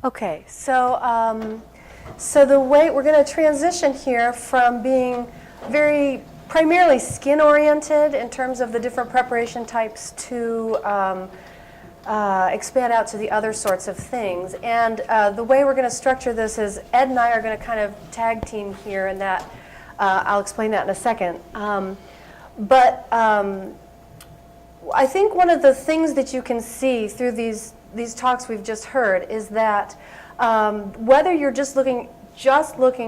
Okay, so the way we're going to transition here from being very primarily skin-oriented in terms of the different preparation types to expand out to the other sorts of things. And the way we're going to structure this is Ed and I are going to kind of tag team here, and that I'll explain that in a second. But I think one of the things that you can see through these talks we've just heard is that whether you're just looking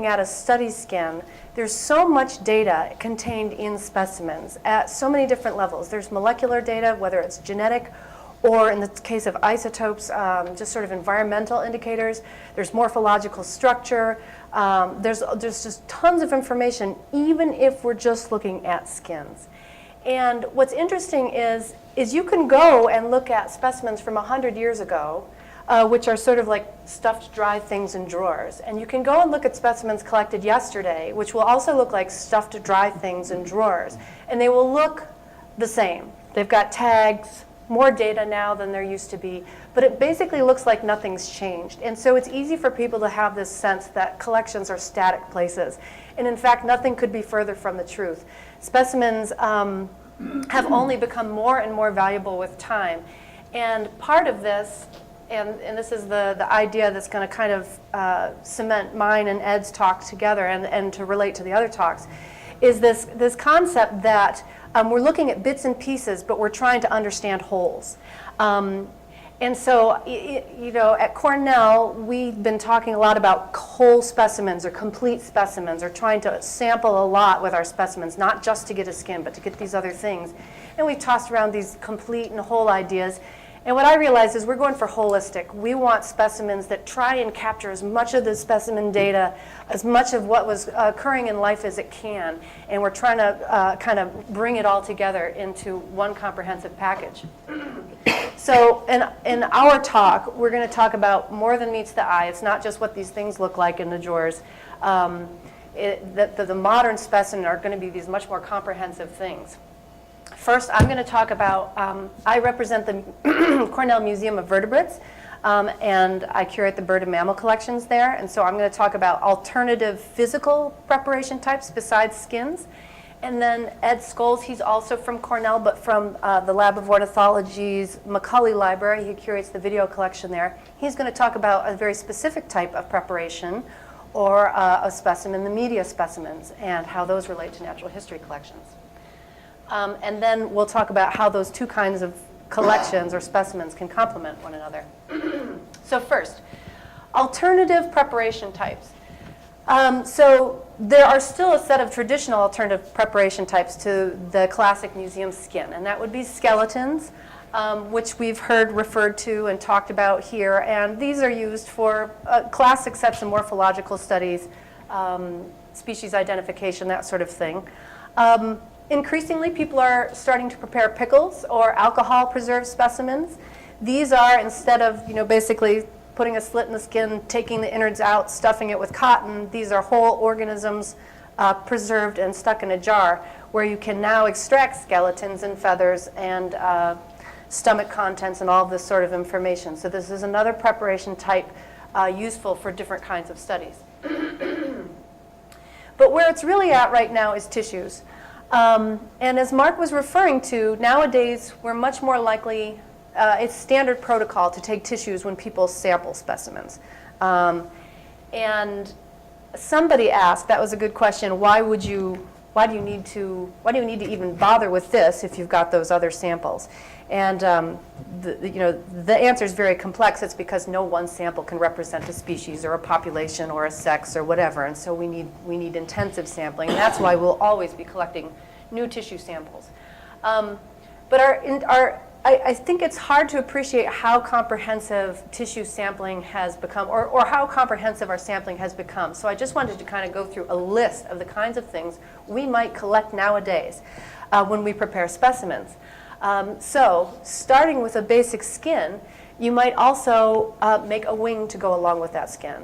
at a study skin, there's so much data contained in specimens at so many different levels. There's molecular data, whether it's genetic or in the case of isotopes, just sort of environmental indicators. There's morphological structure. There's just tons of information, even if we're just looking at skins. And what's interesting is you can go and look at specimens from 100 years ago, which are sort of like stuffed dry things in drawers. And you can go and look at specimens collected yesterday, which will also look like stuffed dry things in drawers. And they will look the same. They've got tags, more data now than there used to be. But it basically looks like nothing's changed. And so it's easy for people to have this sense that collections are static places. And in fact, nothing could be further from the truth. Specimens have only become more and more valuable with time. And part of this, and this is the idea that's going to kind of cement mine and Ed's talk together and to relate to the other talks, is this concept that we're looking at bits and pieces, but we're trying to understand wholes. And so, you know, at Cornell, we've been talking a lot about whole specimens or complete specimens, or trying to sample a lot with our specimens, not just to get a skin, but to get these other things. And we've tossed around these complete and whole ideas. And what I realized is we're going for holistic. We want specimens that try and capture as much of the specimen data, as much of what was occurring in life as it can. And we're trying to kind of bring it all together into one comprehensive package. So in our talk, we're going to talk about more than meets the eye. It's not just what these things look like in the drawers. The modern specimen are going to be these much more comprehensive things. First, I'm going to talk about, I represent the Cornell Museum of Vertebrates, and I curate the bird and mammal collections there. And so I'm going to talk about alternative physical preparation types besides skins. And then Ed Scholes, he's also from Cornell, but from the Lab of Ornithology's Macaulay Library. He curates the video collection there. He's going to talk about a very specific type of preparation, or a specimen, the media specimens, and how those relate to natural history collections. And then we'll talk about how those two kinds of collections or specimens can complement one another. So first, alternative preparation types. So there are still a set of traditional alternative preparation types to the classic museum skin, and that would be skeletons, which we've heard referred to and talked about here. And these are used for classic sets of morphological studies, species identification, that sort of thing. Increasingly, people are starting to prepare pickles or alcohol-preserved specimens. These are, instead of basically putting a slit in the skin, taking the innards out, stuffing it with cotton, these are whole organisms preserved and stuck in a jar, where you can now extract skeletons and feathers and stomach contents and all of this sort of information. So this is another preparation type useful for different kinds of studies. But where it's really at right now is tissues. And as Mark was referring to, nowadays we're much more likely, it's standard protocol to take tissues when people sample specimens. And somebody asked, that was a good question, why do you need to even bother with this if you've got those other samples? And the answer is very complex. It's because no one sample can represent a species or a population or a sex or whatever, and so we need intensive sampling, and that's why we'll always be collecting new tissue samples. But I think it's hard to appreciate how comprehensive tissue sampling has become, or how comprehensive our sampling has become. So I just wanted to kind of go through a list of the kinds of things we might collect nowadays when we prepare specimens. So starting with a basic skin, You might also make a wing to go along with that skin.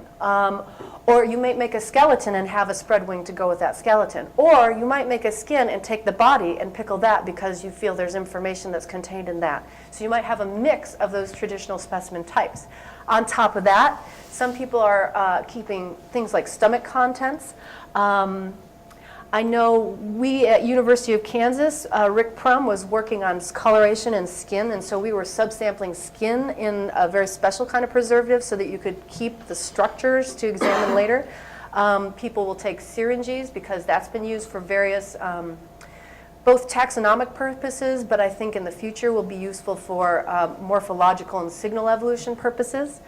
Or you might make a skeleton and have a spread wing to go with that skeleton. Or you might make a skin and take the body and pickle that because you feel there's information that's contained in that. So you might have a mix of those traditional specimen types. On top of that, some people are keeping things like stomach contents. I know we at University of Kansas, Rick Prum was working on coloration and skin, and so we were subsampling skin in a very special kind of preservative so that you could keep the structures to examine later. People will take syringes because that's been used for various, both taxonomic purposes, but I think in the future will be useful for morphological and signal evolution purposes.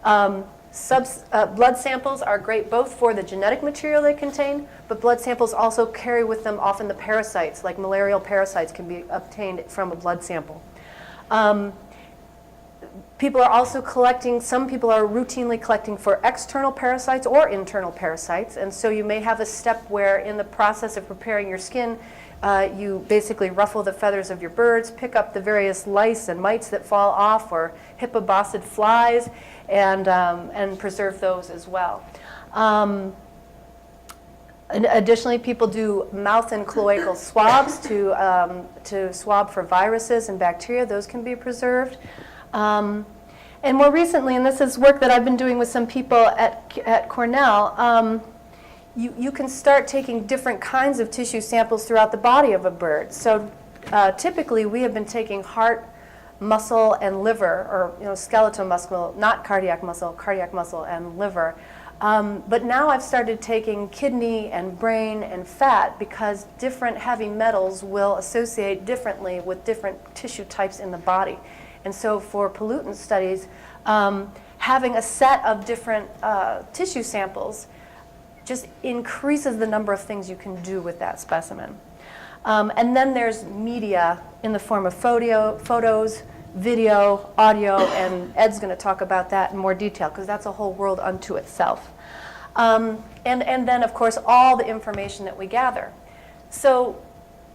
Blood samples are great both for the genetic material they contain, but blood samples also carry with them often the parasites, like malarial parasites can be obtained from a blood sample. People are also collecting, some people are routinely collecting for external parasites or internal parasites, and so you may have a step where in the process of preparing your skin, you basically ruffle the feathers of your birds, pick up the various lice and mites that fall off, or hippobossid flies, and preserve those as well. Additionally, people do mouth and cloacal swabs to swab for viruses and bacteria. Those can be preserved. And more recently, and this is work that I've been doing with some people at Cornell, you can start taking different kinds of tissue samples throughout the body of a bird. So typically, we have been taking heart, muscle, and liver, or skeletal muscle, not cardiac muscle and liver. But now I've started taking kidney and brain and fat because different heavy metals will associate differently with different tissue types in the body. And so for pollutant studies, having a set of different tissue samples just increases the number of things you can do with that specimen. And then there's media in the form of photos, video, audio, and Ed's going to talk about that in more detail because that's a whole world unto itself. And then, of course, all the information that we gather. So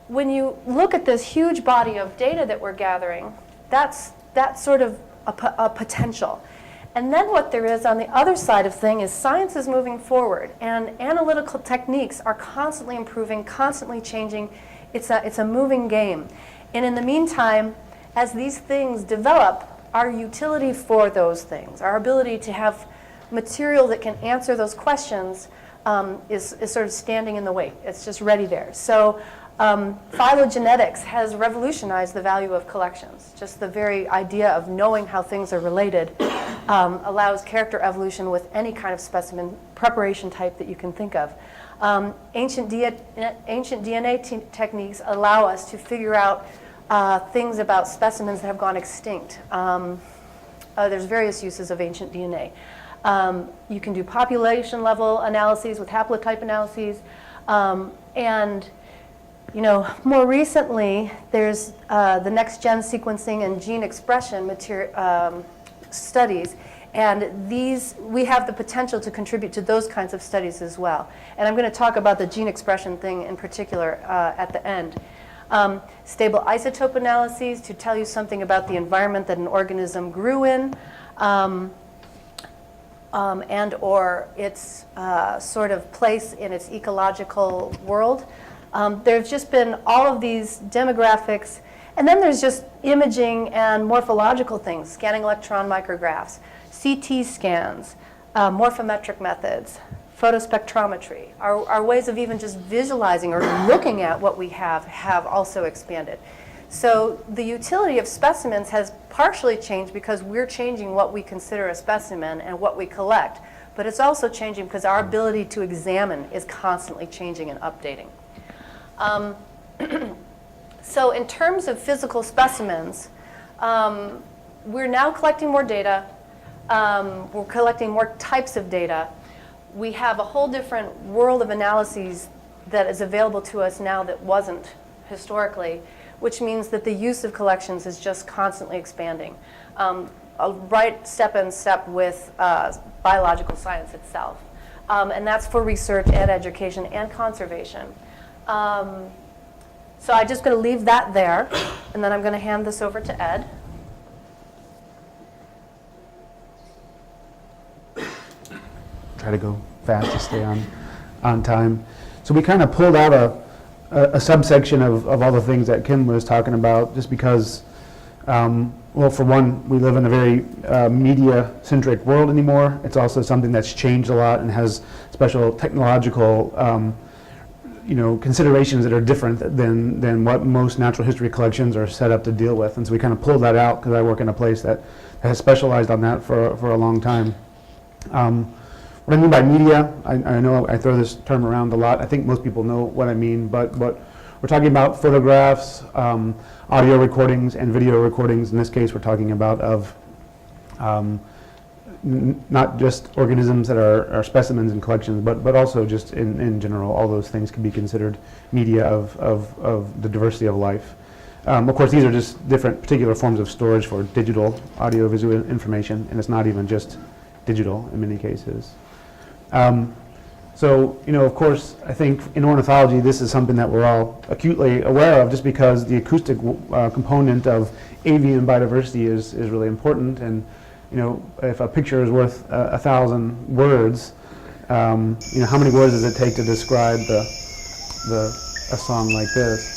when you look at this huge body of data that we're gathering, that's sort of a potential. And then what there is on the other side of things is science is moving forward, and analytical techniques are constantly improving, constantly changing. It's a moving game. And in the meantime, as these things develop, our utility for those things, our ability to have material that can answer those questions is sort of standing in the way. It's just ready there. So phylogenetics has revolutionized the value of collections. Just the very idea of knowing how things are related allows character evolution with any kind of specimen preparation type that you can think of. Ancient DNA techniques allow us to figure out things about specimens that have gone extinct. There's various uses of ancient DNA. You can do population level analyses with haplotype analyses. And more recently, there's the next gen sequencing and gene expression studies. And we have the potential to contribute to those kinds of studies as well. And I'm going to talk about the gene expression thing in particular at the end. Stable isotope analyses to tell you something about the environment that an organism grew in, and or its sort of place in its ecological world. There's just been all of these demographics, and then there's just imaging and morphological things, scanning electron micrographs, CT scans, morphometric methods, photospectrometry. Our ways of even just visualizing or looking at what we have also expanded. So the utility of specimens has partially changed because we're changing what we consider a specimen and what we collect, but it's also changing because our ability to examine is constantly changing and updating. So in terms of physical specimens, we're now collecting more data. We're collecting more types of data. We have a whole different world of analyses that is available to us now that wasn't historically, which means that the use of collections is just constantly expanding, right step in step with biological science itself. And that's for research and education and conservation. So I'm just going to leave that there, and then I'm going to hand this over to Ed. try to go fast to stay on time. So we kind of pulled out a subsection of all the things that Kim was talking about, just because, well, for one, we live in a very media-centric world anymore. It's also something that's changed a lot and has special technological considerations that are different than what most natural history collections are set up to deal with. And so we kind of pulled that out because I work in a place that has specialized on that for a long time. What I mean by media, I know I throw this term around a lot. I think most people know what I mean, but we're talking about photographs, audio recordings, and video recordings. In this case, we're talking about of not just organisms that are specimens in collections, but also just in general. All those things can be considered media of the diversity of life. Of course, these are just different particular forms of storage for digital audio-visual information, and it's not even just digital in many cases. So, of course, I think in ornithology, this is something that we're all acutely aware of, just because the acoustic component of avian biodiversity is really important. And, if a picture is worth 1,000 words, how many words does it take to describe a song like this?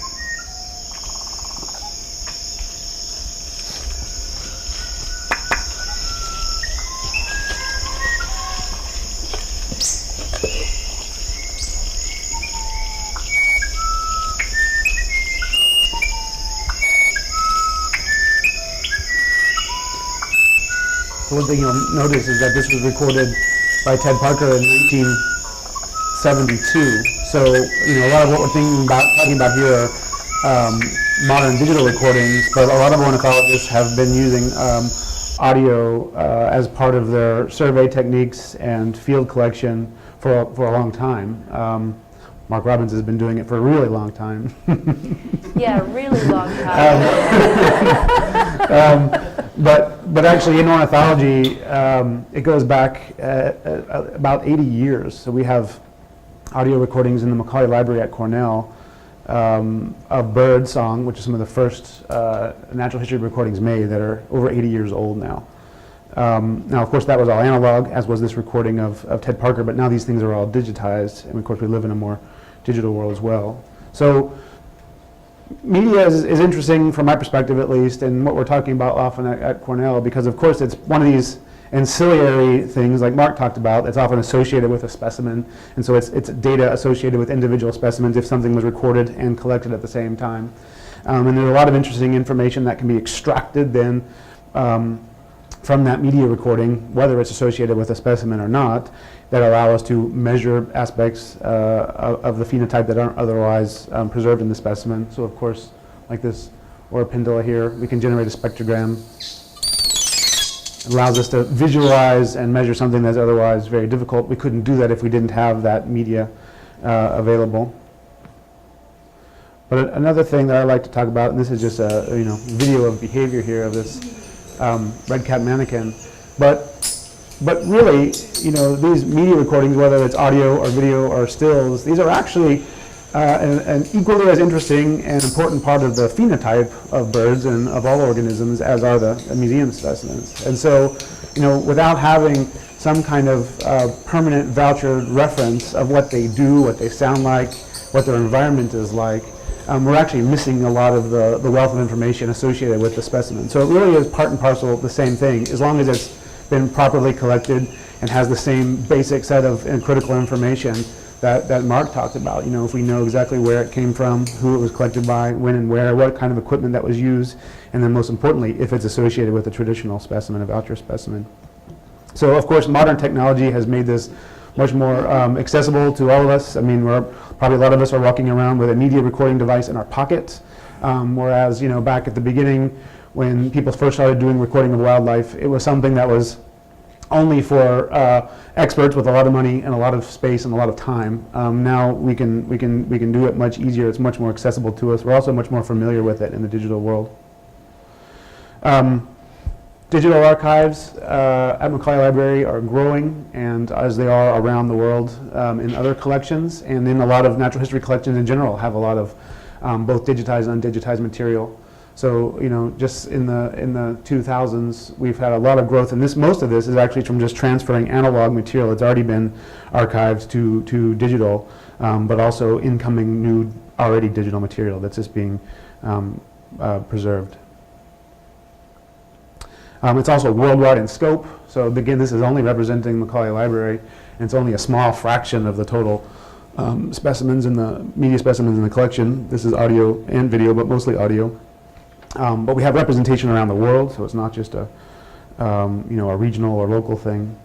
One thing you'll notice is that this was recorded by Ted Parker in 1972. So, a lot of what we're talking about here are modern digital recordings, but a lot of ornithologists have been using audio as part of their survey techniques and field collection for a long time. Mark Robbins has been doing it for a really long time. Yeah, really long time. But actually in ornithology, it goes back about 80 years. So we have audio recordings in the Macaulay Library at Cornell of bird song, which is some of the first natural history recordings made that are over 80 years old now. Now, of course, that was all analog, as was this recording of Ted Parker, but now these things are all digitized, and of course we live in a more digital world as well. So media is interesting from my perspective, at least, and what we're talking about often at Cornell, because of course it's one of these ancillary things like Mark talked about that's often associated with a specimen, and so it's data associated with individual specimens if something was recorded and collected at the same time. And there's a lot of interesting information that can be extracted then from that media recording, whether it's associated with a specimen or not, that allow us to measure aspects of the phenotype that aren't otherwise preserved in the specimen. So of course, like this Oripindula here, we can generate a spectrogram. It allows us to visualize and measure something that's otherwise very difficult. We couldn't do that if we didn't have that media available. But another thing that I like to talk about, and this is just a video of behavior here of this red-capped mannequin, but really, these media recordings, whether it's audio or video or stills, these are actually an equally as interesting and important part of the phenotype of birds and of all organisms as are the museum specimens. And so, without having some kind of permanent voucher reference of what they do, what they sound like, what their environment is like, we're actually missing a lot of the wealth of information associated with the specimen. So it really is part and parcel the same thing, as long as it's been properly collected and has the same basic set of critical information that Mark talked about. If we know exactly where it came from, who it was collected by, when and where, what kind of equipment that was used, and then most importantly, if it's associated with a traditional specimen, a voucher specimen. So of course, modern technology has made this much more accessible to all of us. I mean, probably a lot of us are walking around with a media recording device in our pocket, whereas back at the beginning, when people first started doing recording of wildlife, it was something that was only for experts with a lot of money and a lot of space and a lot of time. Now we can do it much easier. It's much more accessible to us. We're also much more familiar with it in the digital world. Digital archives at Macaulay Library are growing, and as they are around the world in other collections, and in a lot of natural history collections in general have a lot of both digitized and undigitized material. So, you know, just in the 2000s, we've had a lot of growth, and most of this is actually from just transferring analog material that's already been archived to digital, but also incoming new, already digital material that's just being preserved. It's also worldwide in scope. So again, this is only representing Macaulay Library, and it's only a small fraction of the total specimens in the media specimens in the collection. This is audio and video, but mostly audio. But we have representation around the world, so it's not just a you know, a regional or local thing.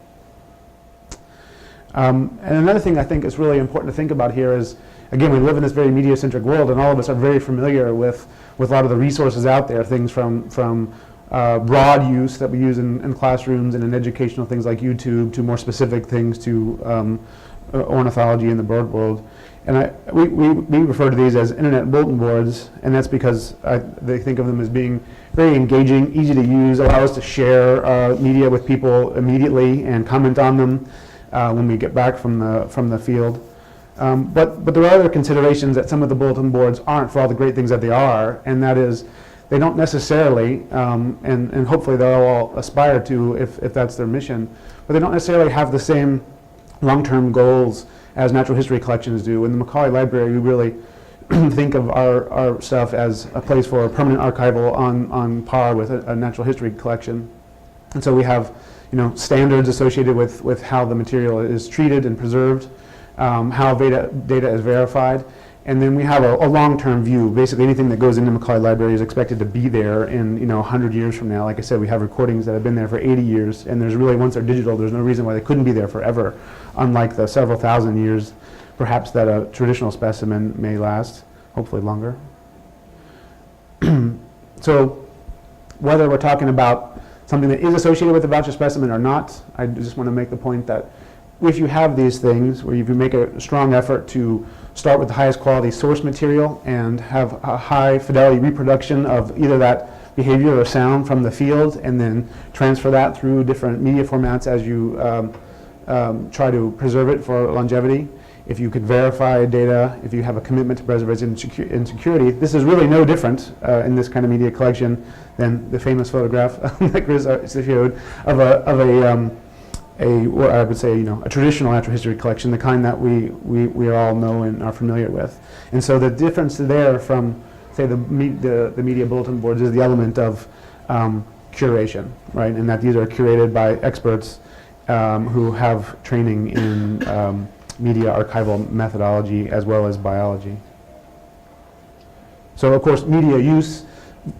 And another thing I think is really important to think about here is, again, we live in this very media-centric world, and all of us are very familiar with a lot of the resources out there, things from broad use that we use in classrooms and in educational things like YouTube, to more specific things to ornithology in the bird world. And we refer to these as internet bulletin boards, and that's because they think of them as being very engaging, easy to use, allow us to share media with people immediately and comment on them when we get back from the field. But there are other considerations that some of the bulletin boards aren't for all the great things that they are, and that is they don't necessarily, and hopefully they'll all aspire to if that's their mission, but they don't necessarily have the same long-term goals as natural history collections do. In the Macaulay Library, we really think of our stuff as a place for a permanent archival on par with a natural history collection. And so we have, you know, standards associated with how the material is treated and preserved, how data is verified, and then we have a long-term view. Basically, anything that goes into Macaulay Library is expected to be there in, you know, 100 years from now. Like I said, we have recordings that have been there for 80 years, and there's really, once they're digital, there's no reason why they couldn't be there forever, unlike the several thousand years, perhaps, that a traditional specimen may last, hopefully longer. So, whether we're talking about something that is associated with a voucher specimen or not, I just want to make the point that if you have these things, where if you make a strong effort to start with the highest quality source material and have a high fidelity reproduction of either that behavior or sound from the field, and then transfer that through different media formats as you try to preserve it for longevity, if you could verify data, if you have a commitment to preservation and security, this is really no different in this kind of media collection than the famous photograph that Chris showed of what I would say, you know, a traditional natural history collection, the kind that we all know and are familiar with. And so the difference there from, say, the media bulletin boards is the element of curation, right? And that these are curated by experts who have training in media archival methodology as well as biology. So, of course, media use,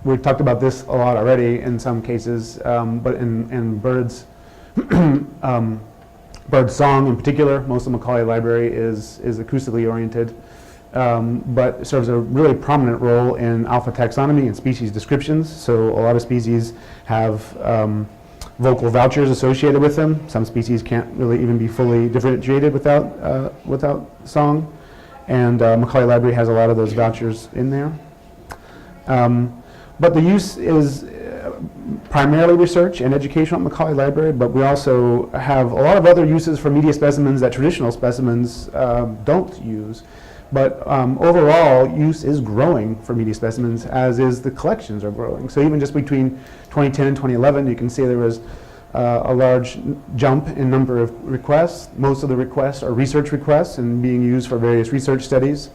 we've talked about this a lot already in some cases, but in birds, bird song in particular, most of Macaulay Library is acoustically oriented, but serves a really prominent role in alpha taxonomy and species descriptions. So a lot of species have vocal vouchers associated with them. Some species can't really even be fully differentiated without song, and Macaulay Library has a lot of those vouchers in there. But the use is primarily research and educational at Macaulay Library, but we also have a lot of other uses for media specimens that traditional specimens don't use. But overall, use is growing for media specimens, as is the collections are growing. So even just between 2010 and 2011, you can see there was a large jump in number of requests. Most of the requests are research requests and being used for various research studies.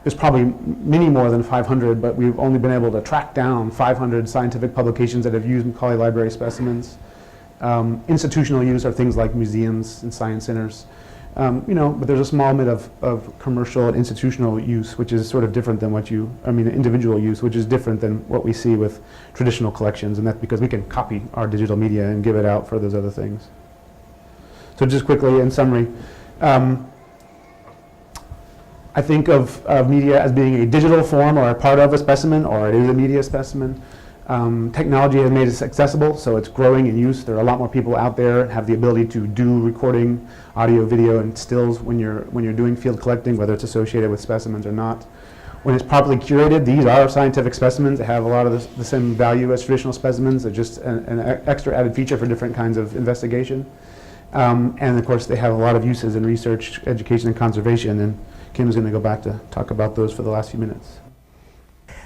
There's probably many more than 500, but we've only been able to track down 500 scientific publications that have used Macaulay Library specimens. Institutional use are things like museums and science centers. You know, but there's a small bit of commercial and institutional use, which is sort of different than individual use, which is different than what we see with traditional collections, and that's because we can copy our digital media and give it out for those other things. So just quickly, in summary, I think of media as being a digital form or a part of a specimen, or it is a media specimen. Technology has made it accessible, so it's growing in use. There are a lot more people out there that have the ability to do recording, audio, video, and stills when you're doing field collecting, whether it's associated with specimens or not. When it's properly curated, these are scientific specimens that have a lot of the same value as traditional specimens. They're just an extra added feature for different kinds of investigation. And of course, they have a lot of uses in research, education, and conservation. And Kim's going to go back to talk about those for the last few minutes.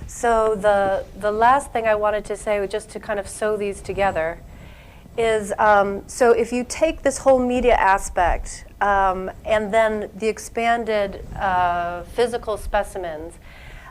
So the last thing I wanted to say, just to kind of sew these together, is so if you take this whole media aspect and then the expanded physical specimens,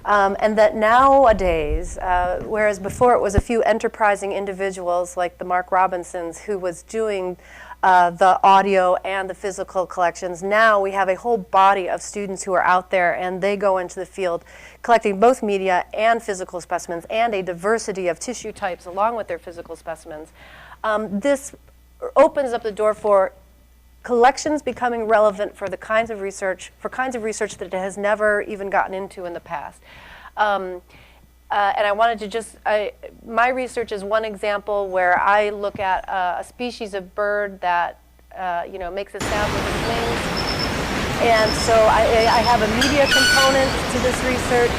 and that nowadays, whereas before it was a few enterprising individuals like the Mark Robinsons who was doing the audio and the physical collections, now we have a whole body of students who are out there and they go into the field collecting both media and physical specimens and a diversity of tissue types along with their physical specimens. This opens up the door for collections becoming relevant for the kinds of research, that it has never even gotten into in the past. And I wanted to just, my research is one example where I look at a species of bird that, makes a sound with its wings. And so I have a media component to this research.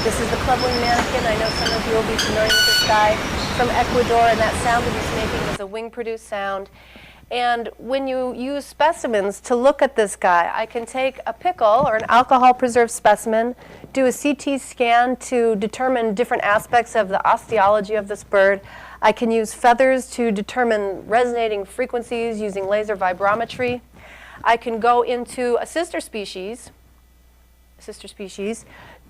This is the club-wing manakin. I know some of you will be familiar with this guy from Ecuador, and that sound that he's making is a wing-produced sound. And when you use specimens to look at this guy, I can take a pickle or an alcohol-preserved specimen, do a CT scan to determine different aspects of the osteology of this bird. I can use feathers to determine resonating frequencies using laser vibrometry. I can go into a sister species,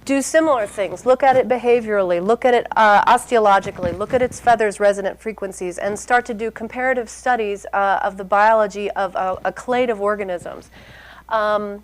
do similar things, look at it behaviorally, look at it osteologically, look at its feathers' resonant frequencies, and start to do comparative studies of the biology of a clade of organisms. And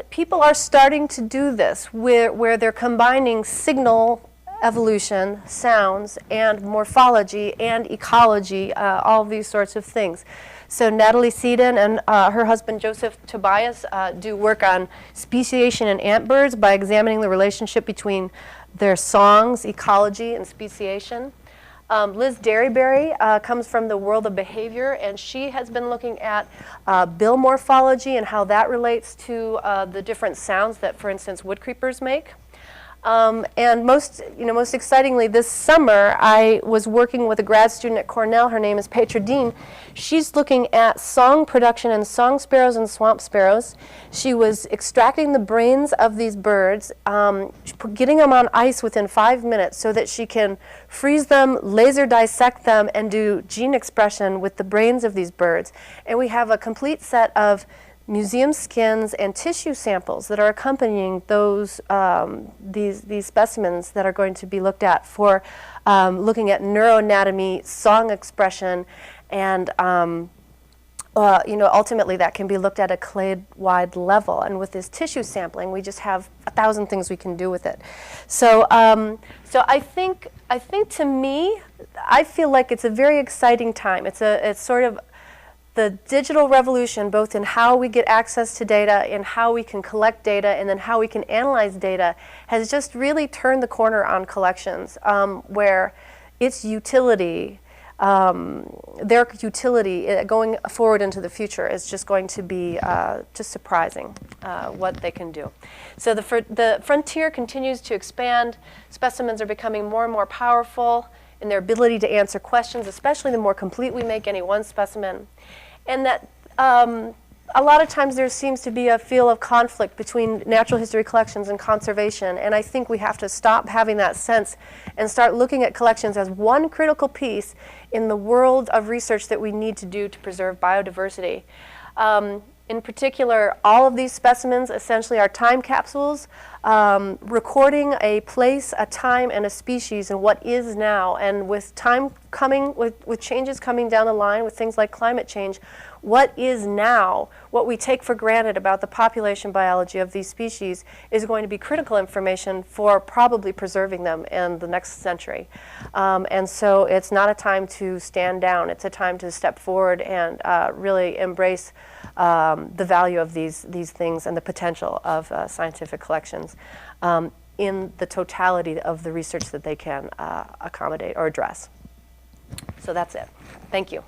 people are starting to do this where they're combining signal evolution, sounds, and morphology and ecology, all of these sorts of things. So Natalie Seaton and her husband Joseph Tobias do work on speciation in antbirds by examining the relationship between their songs, ecology, and speciation. Liz Derryberry comes from the world of behavior, and she has been looking at bill morphology and how that relates to the different sounds that, for instance, woodcreepers make. And most excitingly, this summer, I was working with a grad student at Cornell. Her name is Petra Dean. She's looking at song production in song sparrows and swamp sparrows. She was extracting the brains of these birds, getting them on ice within 5 minutes so that she can freeze them, laser dissect them, and do gene expression with the brains of these birds. And we have a complete set of museum skins and tissue samples that are accompanying those these specimens that are going to be looked at for looking at neuroanatomy, song expression, and ultimately that can be looked at a clade-wide level. And with this tissue sampling, we just have 1,000 things we can do with it. So so I think to me, I feel like it's a very exciting time. It's sort of the digital revolution, both in how we get access to data and how we can collect data and then how we can analyze data, has just really turned the corner on collections, where its utility, their utility going forward into the future is just going to be just surprising what they can do. So the frontier continues to expand. Specimens are becoming more and more powerful in their ability to answer questions, especially the more complete we make any one specimen. And that a lot of times there seems to be a feel of conflict between natural history collections and conservation, and I think we have to stop having that sense and start looking at collections as one critical piece in the world of research that we need to do to preserve biodiversity. In particular, all of these specimens essentially are time capsules, recording a place, a time, and a species and what is now. And with time coming, with changes coming down the line, with things like climate change, what is now, what we take for granted about the population biology of these species, is going to be critical information for probably preserving them in the next century. And so it's not a time to stand down. It's a time to step forward and really embrace the value of these things and the potential of scientific collections in the totality of the research that they can accommodate or address. So that's it. Thank you.